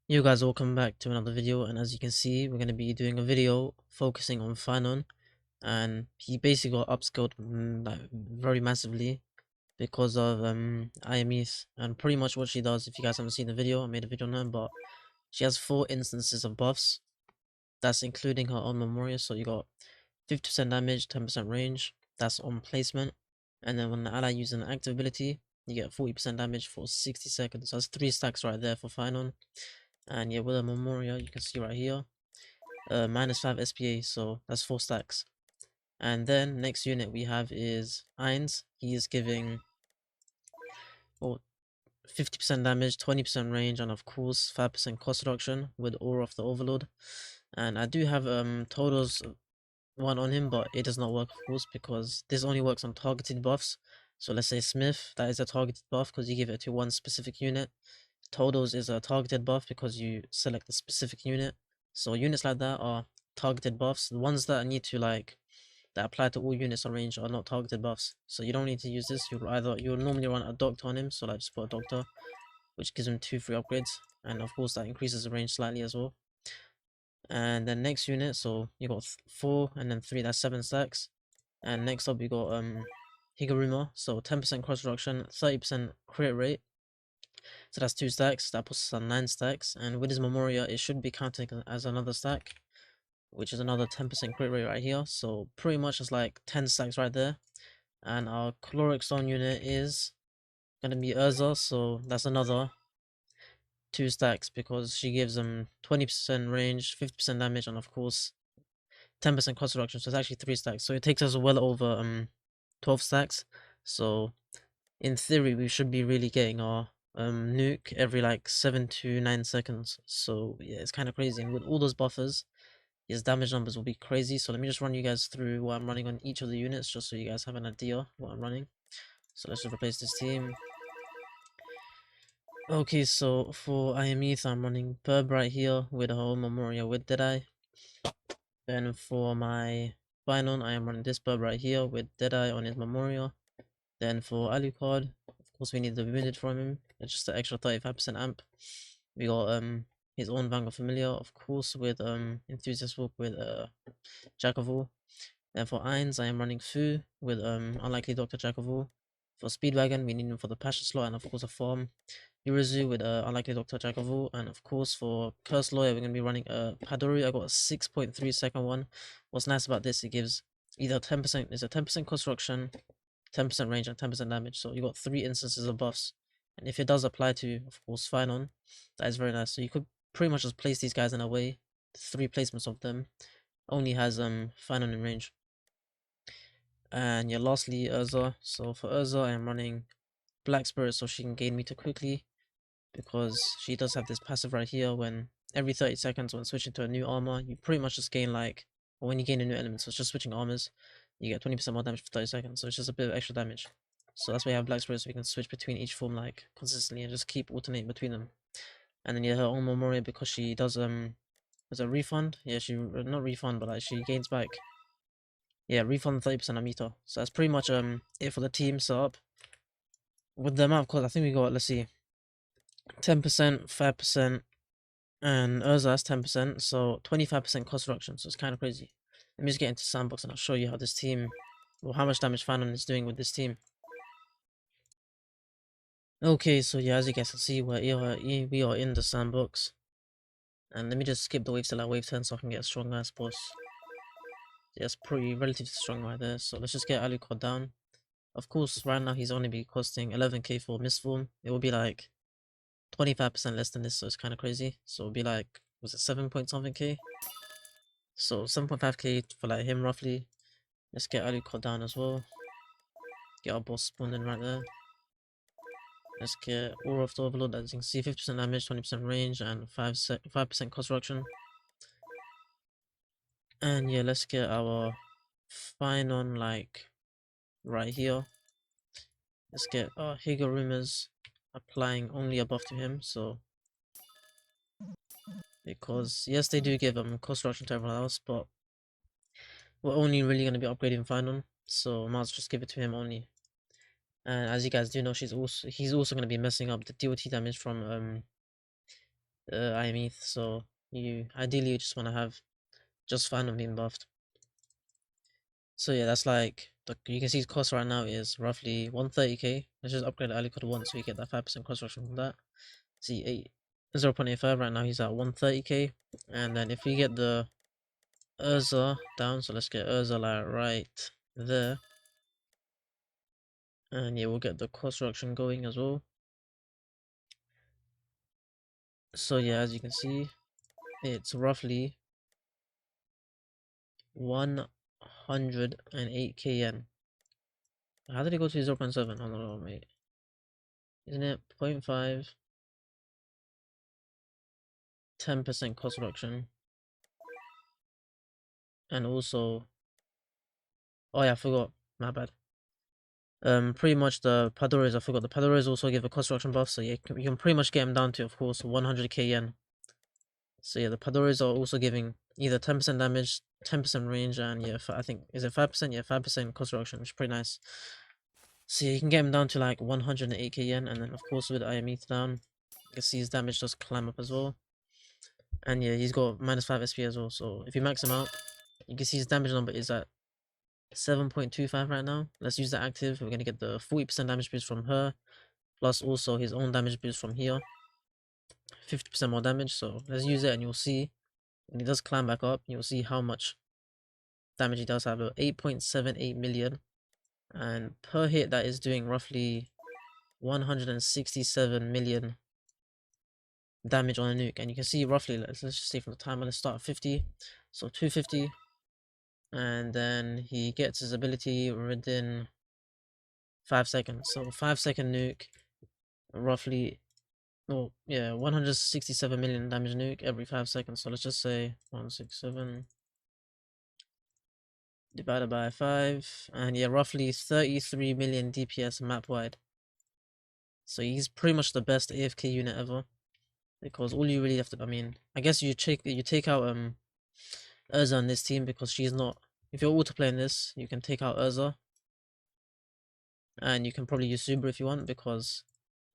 You guys, welcome back to another video, and as you can see, we're going to be doing a video focusing on PHAINON, and he basically got upscaled like very massively because of Aemeath, and pretty much what she does. If you guys haven't seen the video, I made a video on her, but she has 4 instances of buffs. That's including her own Memoria, so you got 50% damage, 10% range. That's on placement, and then when the ally uses an active ability, you get 40% damage for 60 seconds. So that's 3 stacks right there for PHAINON. And yeah, with a Memoria, you can see right here, -5 SPA, so that's 4 stacks. And then next unit we have is Ainz. He is giving 50% damage, 20% range, and of course 5% cost reduction with Aura of the Overlord. And I do have Toto's one on him, but it does not work, of course, because this only works on targeted buffs. So let's say Smith, that is a targeted buff because you give it to one specific unit. Todos is a targeted buff because you select a specific unit. So units like that are targeted buffs. The ones that need to that apply to all units on range are not targeted buffs. So you don't need to use this. You'll normally run a doctor on him, so like just put a doctor, which gives him 2 free upgrades, and of course that increases the range slightly as well. And then next unit, so you got 4 and then 3, that's 7 stacks. And next up we got Higuruma, so 10% cross reduction, 30% crit rate. So that's 2 stacks, that puts us on 9 stacks, and with his Memoria it should be counting as another stack, which is another 10% crit rate right here. So pretty much it's like 10 stacks right there. And our caloric stone unit is gonna be Urza, so that's another 2 stacks because she gives them 20% range, 50% damage, and of course 10% cost reduction, so it's actually 3 stacks. So it takes us well over 12 stacks. So in theory we should be really getting our nuke every like 7 to 9 seconds. So yeah, it's kind of crazy, and with all those buffers his damage numbers will be crazy. So let me just run you guys through what I'm running on each of the units, just so you guys have an idea what I'm running. So let's just replace this team. Okay, so for Aemeath I'm running Burb right here with her own Memoria with Deadeye. Then for my PHAINON I am running this Burb right here with Deadeye on his Memoria. Then for Alucard, of course we need the wounded from him. It's just an extra 35% amp. We got his own Vanguard Familiar, of course, with Enthusiast Walk with Jack of All. Then for Ainz, I am running Fu with Unlikely Doctor Jack of All. For Speedwagon, we need him for the Passion slot, and of course a farm. Yurizu with Unlikely Doctor Jack of All, and of course for Curse Lawyer, we're gonna be running Padori. I got a 6.3 second one. What's nice about this, it gives either 10%, is a 10% construction, 10% range, and 10% damage. So you got 3 instances of buffs. And if it does apply to, of course, PHAINON, that is very nice. So you could pretty much just place these guys in a way. 3 placements of them only has PHAINON in range. And yeah, lastly, Urza. So for Urza, I am running Black Spirit so she can gain meter quickly, because she does have this passive right here when every 30 seconds when switching to a new armor, you pretty much just gain or when you gain a new element, so it's just switching armors, you get 20% more damage for 30 seconds, so it's just a bit of extra damage. So that's why you have Black Spirit, so we can switch between each form consistently and just keep alternating between them. And then yeah, her own Memoria, because she does was a refund? Yeah, she not refund, but like she gains back, yeah, refund 30% of meter. So that's pretty much it for the team setup. With the amount of course, I think we got, let's see, 10%, 5%, and Urza has 10%, so 25% cost reduction, so it's kind of crazy. Let me just get into Sandbox and I'll show you how this team, or how much damage PHAINON is doing with this team. Okay, so yeah, as you guys can see, we are in the Sandbox. And let me just skip the waves till like wave 10 so I can get a strong ass boss. Yeah, it's pretty relatively strong right there, so let's just get Alucard down. Of course, right now he's only be costing 11k for Mistform. It will be like 25% less than this, so it's kind of crazy. So it'll be like, was it 7 point something k? So 7.5k for like him roughly. Let's get Alucard down as well. Get our boss spawned in right there. Let's get Aura of the Overlord, as you can see, 50% damage, 20% range, and 5% cost reduction. And yeah, let's get our PHAINON like right here. Let's get Higuruma's applying only a buff to him, so because yes, they do give cost reduction to everyone else, but we're only really going to be upgrading PHAINON, so I might as well just give it to him only. And as you guys do know, he's also going to be messing up the DOT damage from Aemeath, so you ideally just want to have just PHAINON being buffed. So yeah, that's like you can see his cost right now is roughly 130k. Let's just upgrade Ali code once so we get that 5% cost reduction from that. See 0.85 right now he's at 130k, and then if we get the Urza down, so let's get Urza like right there, and yeah, we'll get the cost reduction going as well. So yeah, as you can see, it's roughly 108k yen. How did it go to 0.7? Hold on, wait. Isn't it 0.5? 10% cost reduction. And also, oh yeah, I forgot. My bad. Pretty much the Padores, I forgot. The Padores also give a cost reduction buff, so yeah, you can pretty much get them down to, of course, 100k yen. So yeah, the Padores are also giving either 10% damage, 10% range, and yeah, I think, is it 5%? Yeah, 5% cost reduction, which is pretty nice. So yeah, you can get him down to like 108k yen, and then of course with Aemeath down, you can see his damage does climb up as well. And yeah, he's got minus 5 SP as well, so if you max him out, you can see his damage number is at 7.25 right now. Let's use the active. We're gonna get the 40% damage boost from her, plus also his own damage boost from here. 50% more damage, so let's use it and you'll see when he does climb back up, you'll see how much damage he does have. 8.78 million, and per hit that is doing roughly 167 million damage on a nuke. And you can see roughly, let's just say from the timer, let's start at 50, so 250, and then he gets his ability within 5 seconds. So 5-second nuke, roughly, oh yeah, 167 million damage nuke every 5 seconds. So let's just say 167 divided by 5, and yeah, roughly 33 million DPS map wide. So he's pretty much the best AFK unit ever, because all you really have to, I mean, I guess you take out Urza on this team because she's not. If you're auto playing this, you can take out Urza, and you can probably use Subaru if you want, because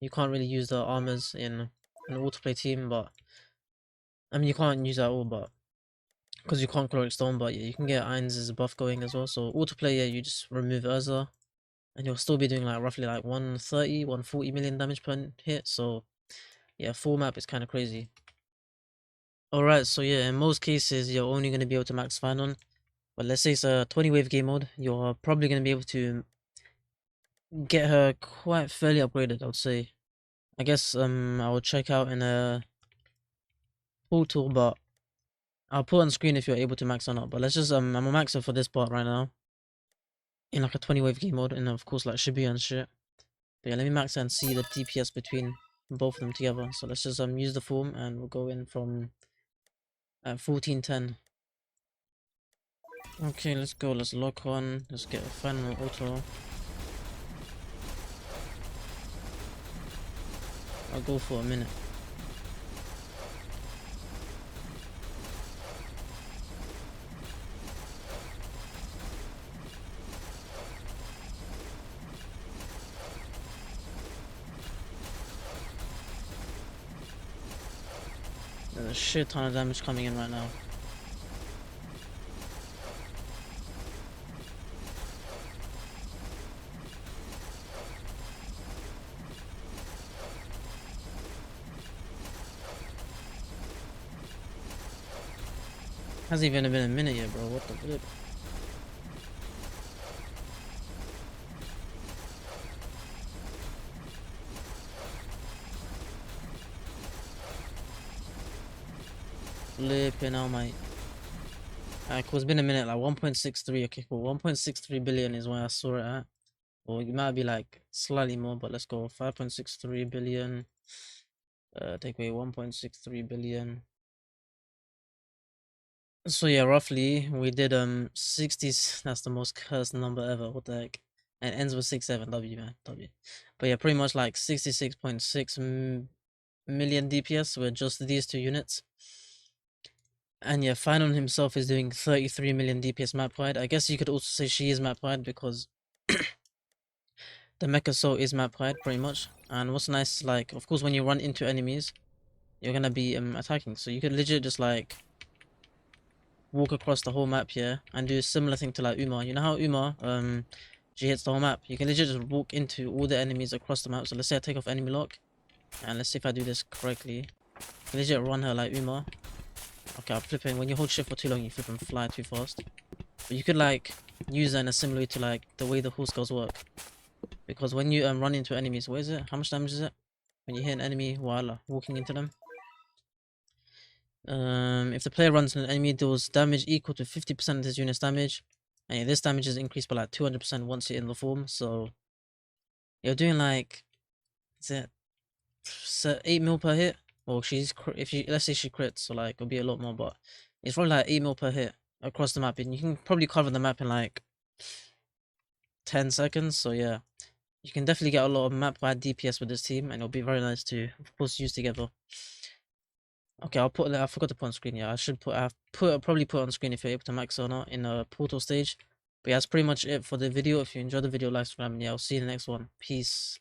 you can't really use the armors in an auto play team. But I mean, you can't use that at all, but because you can't Chloric Stone. But yeah, you can get Ainz' buff going as well. So auto play, yeah, you just remove Urza, and you'll still be doing like roughly like 130, 140 million damage per hit. So yeah, full map is kind of crazy. Alright, so yeah, in most cases, you're only going to be able to max PHAINON. But let's say it's a 20 wave game mode, you're probably going to be able to get her quite fairly upgraded, I would say. I guess I will check out in a portal, but I'll put on screen if you're able to max or not. But let's just I'm gonna max her for this part right now. In like a 20 wave game mode, and of course like Shibuya and shit. But yeah, let me max her and see the DPS between both of them together. So let's just use the form, and we'll go in from 1410. Okay, let's go. Let's lock on. Let's get a final auto. I'll go for a minute. There's a shit ton of damage coming in right now. Hasn't even been a minute yet, bro. What the flip? Flipping out, mate. Alright, cool. It's been a minute. Like 1.63. Okay, cool. 1.63 billion is where I saw it at. Or it might be like slightly more, but let's go 5.63 billion. Take away 1.63 billion. So yeah, roughly we did 60s. That's the most cursed number ever. What the heck? And ends with 67. W, man, W. But yeah, pretty much like 66.6 million DPS with just these two units. And yeah, PHAINON himself is doing 33 million DPS map wide. I guess you could also say she is map wide because the Mecha Soul is map wide pretty much. And what's nice, like, of course, when you run into enemies, you're gonna be attacking. So you could legit just like walk across the whole map here and do a similar thing to like Uma. You know how Uma she hits the whole map? You can legit just walk into all the enemies across the map. So let's say I take off enemy lock, and let's see if I do this correctly. You can legit run her like Uma. Okay, I'm flipping. When you hold shift for too long, you flip and fly too fast. But you could like use that in a similar way to like the way the horse girls work. Because when you run into enemies, what is it? How much damage is it? When you hit an enemy while walking into them? If the player runs into an enemy, deals damage equal to 50% of this unit's damage. And yeah, this damage is increased by like 200% once you're in the form. So you're doing like, is it 8 mil per hit? Well, let's say she crits, so like it'll be a lot more, but it's probably like 8 mil per hit across the map, and you can probably cover the map in like 10 seconds. So yeah, you can definitely get a lot of map-wide DPS with this team, and it'll be very nice to, of course, use together. Okay, I'll put that. I forgot to put on screen. Yeah, I'll probably put on screen if you're able to max or not in a portal stage. But yeah, that's pretty much it for the video. If you enjoyed the video, like, subscribe, and yeah, I'll see you in the next one. Peace.